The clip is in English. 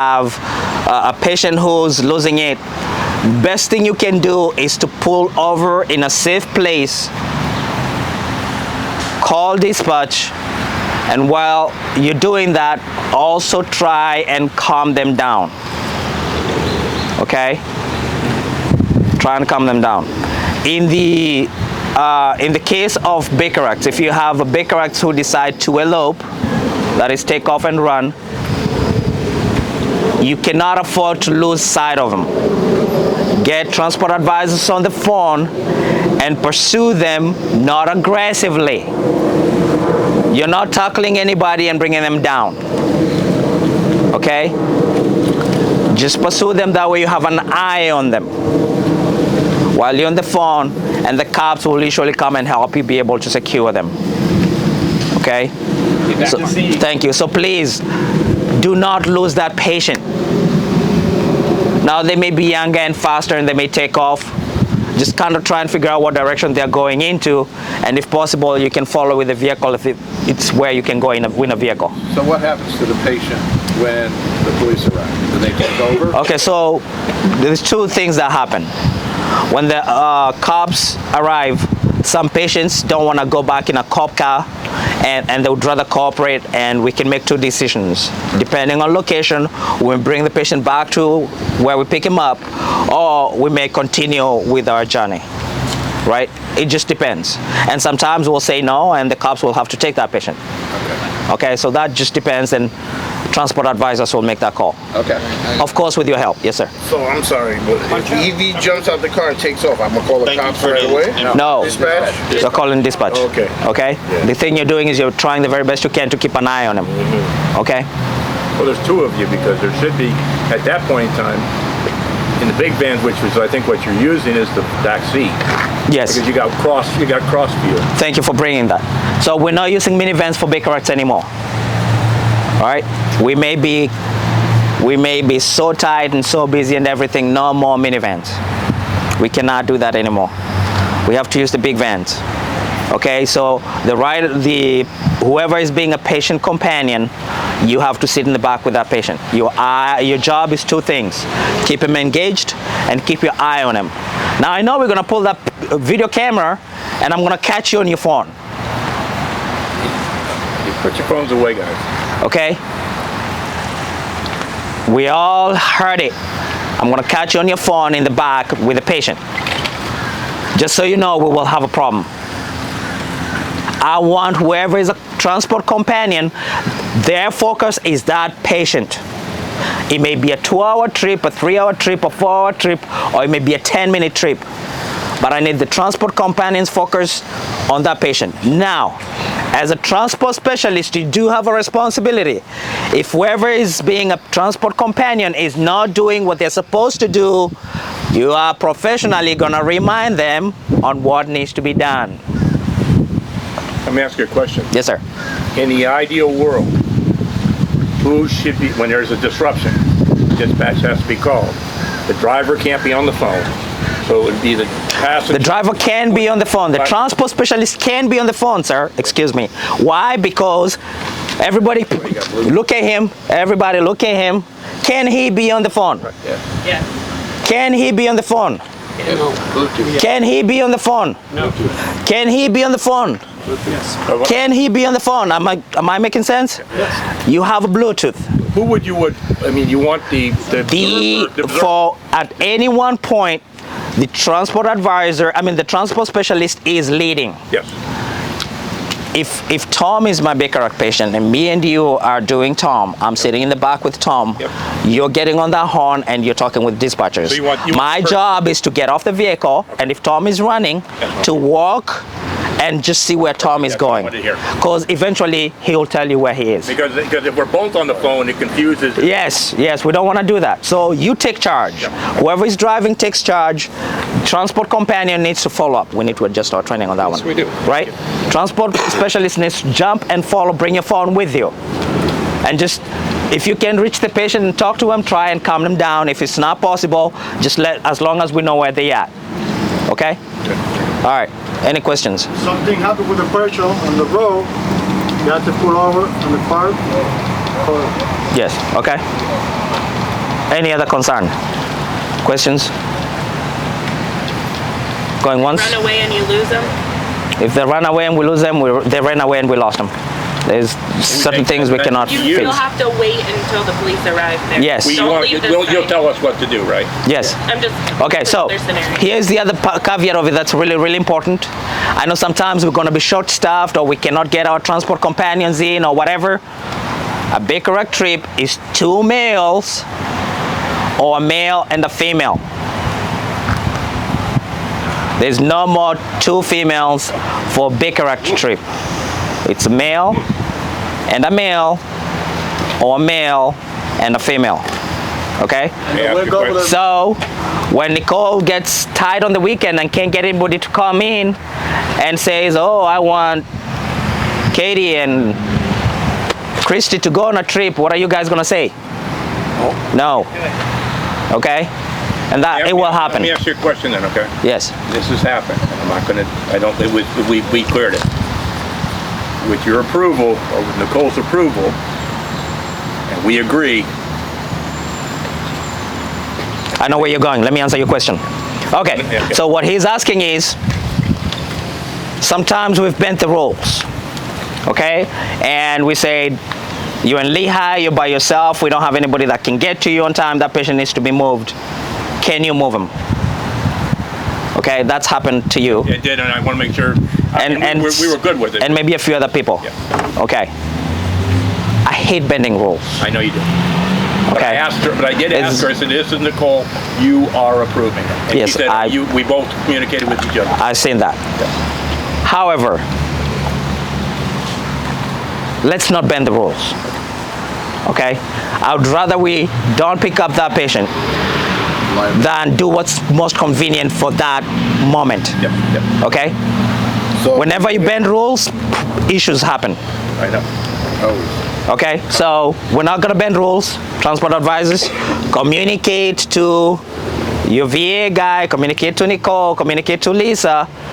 have a patient who's losing it, best thing you can do is to pull over in a safe place, call dispatch, and while you're doing that, also try and calm them down. Okay? Try and calm them down. In the case of Bakeracts, if you have a Bakeracts who decide to elope, that is take off and run, you cannot afford to lose sight of them. Get transport advisors on the phone and pursue them, not aggressively. You're not tackling anybody and bringing them down. Okay? Just pursue them, that way you have an eye on them while you're on the phone, and the cops will usually come and help you be able to secure them. Okay? So, thank you. So please, do not lose that patient. Now they may be younger and faster and they may take off. Just kind of try and figure out what direction they're going into, and if possible, you can follow with the vehicle if it's where you can go in win a vehicle. So what happens to the patient when the police arrive? Do they take over? Okay, so there's two things that happen. When the cops arrive, some patients don't want to go back in a cop car, and they would rather cooperate, and we can make two decisions. Depending on location, we bring the patient back to where we pick him up, or we may continue with our journey, right? It just depends. And sometimes we'll say no, and the cops will have to take that patient. Okay, so that just depends, and transport advisors will make that call. Okay. Of course, with your help. Yes, sir. So I'm sorry, but if the EV jumps out the car and takes off, I'm gonna call the cops right away? No. Dispatch? You're calling dispatch. Okay. Okay? Yeah. The thing you're doing is you're trying the very best you can to keep an eye on him. Okay? Well, there's two of you, because there should be, at that point in time, in the big vans, which was I think what you're using is the back seat. Yes. Because you got cross view. Thank you for bringing that. So we're not using minivans for Bakeracts anymore. All right? We may be so tight and so busy and everything, no more minivans. We cannot do that anymore. We have to use the big vans. Okay, so whoever is being a patient companion, you have to sit in the back with that patient. Your job is two things: keep him engaged and keep your eye on him. Now I know we're gonna pull that video camera, and I'm gonna catch you on your phone. You put your phones away, guys. Okay? We all heard it. I'm gonna catch you on your phone in the back with the patient. Just so you know, we will have a problem. I want whoever is a transport companion, their focus is that patient. It may be a 2-hour trip, a 3-hour trip, a 4-hour trip, or it may be a 10-minute trip. But I need the transport companion's focus on that patient. Now, as a transport specialist, you do have a responsibility. If whoever is being a transport companion is not doing what they're supposed to do, you are professionally gonna remind them on what needs to be done. Let me ask you a question. Yes, sir. In the ideal world, who should be, when there's a disruption, dispatch has to be called. The driver can't be on the phone, so it would be the passenger. The driver can be on the phone. The transport specialist can be on the phone, sir. Excuse me. Why? Because everybody look at him. Everybody look at him. Can he be on the phone? Yeah. Can he be on the phone? No. Bluetooth. Can he be on the phone? No. Can he be on the phone? Yes. Can he be on the phone? Am I making sense? Yes. You have a Bluetooth. Who would you want the For at any one point, the transport advisor, the transport specialist is leading. Yes. If Tom is my Bacarac patient and me and you are doing Tom, I'm sitting in the back with Tom, you're getting on that horn and you're talking with dispatchers. So my job is to get off the vehicle, and if Tom is running, to walk and just see where Tom is going. Because eventually he'll tell you where he is. Because if we're both on the phone, it confuses. Yes, we don't want to do that. So you take charge. Whoever is driving takes charge. Transport companion needs to follow up. We need to adjust our training on that one. Yes, we do. Right? Transport specialist needs to jump and follow, bring your phone with you. And just, if you can reach the patient and talk to him, try and calm them down. If it's not possible, just as long as we know where they're at. Okay? All right. Any questions? Something happened with the person on the road. You have to pull over on the car. Yes. Okay. Any other concern? Questions? Going once? Run away and you lose them? If they run away and we lose them, they ran away and we lost them. There's certain things we cannot You fix. still have to wait until the police arrive there. Yes. Don't leave this You'll site. tell us what to do, right? Yes. I'm just. Okay, so their scenario. here's the other caveat of it that's really, really important. I know sometimes we're going to be short-staffed or we cannot get our transport companions in or whatever. A Baker trip is 2 males or a male and a female. There's no more 2 females for Baker trip. It's a male and a male or a male and a female. Okay? Yeah, We'll go with the- So when Nicole gets tired on the weekend and can't get anybody to come in and says, oh, I want Katie and Christy to go on a trip, what are you guys gonna say? No. Okay? And that it will happen. Let me ask you a question then, okay? Yes. This has happened. I'm not gonna, we cleared it. With your approval, or with Nicole's approval, and we agree, I know where you're going. Let me answer your question. Okay. Yeah. So what he's asking is, sometimes we've bent the rules. Okay? And we say, you're in Lehigh, you're by yourself, we don't have anybody that can get to you on time, that patient needs to be moved. Can you move him? Okay, that's happened to you. it did, and I wanna make sure, And we were good with it. And maybe a few other people. Yeah. Okay. I hate bending rules. I know you do. But I Okay. asked her, but I did It's- ask her, I said, this is Nicole, you are approving it. And Yes, she said, we both communicated with each other. I've seen that. However, let's not bend the rules. Okay? I would rather we don't pick up that patient than do what's most convenient for that moment. Yep, yep, Okay? So Whenever you bend rules, issues happen. I know. Okay? So we're not gonna bend rules. Transport advisors, communicate to your VA guy, communicate to Nicole, communicate to Lisa.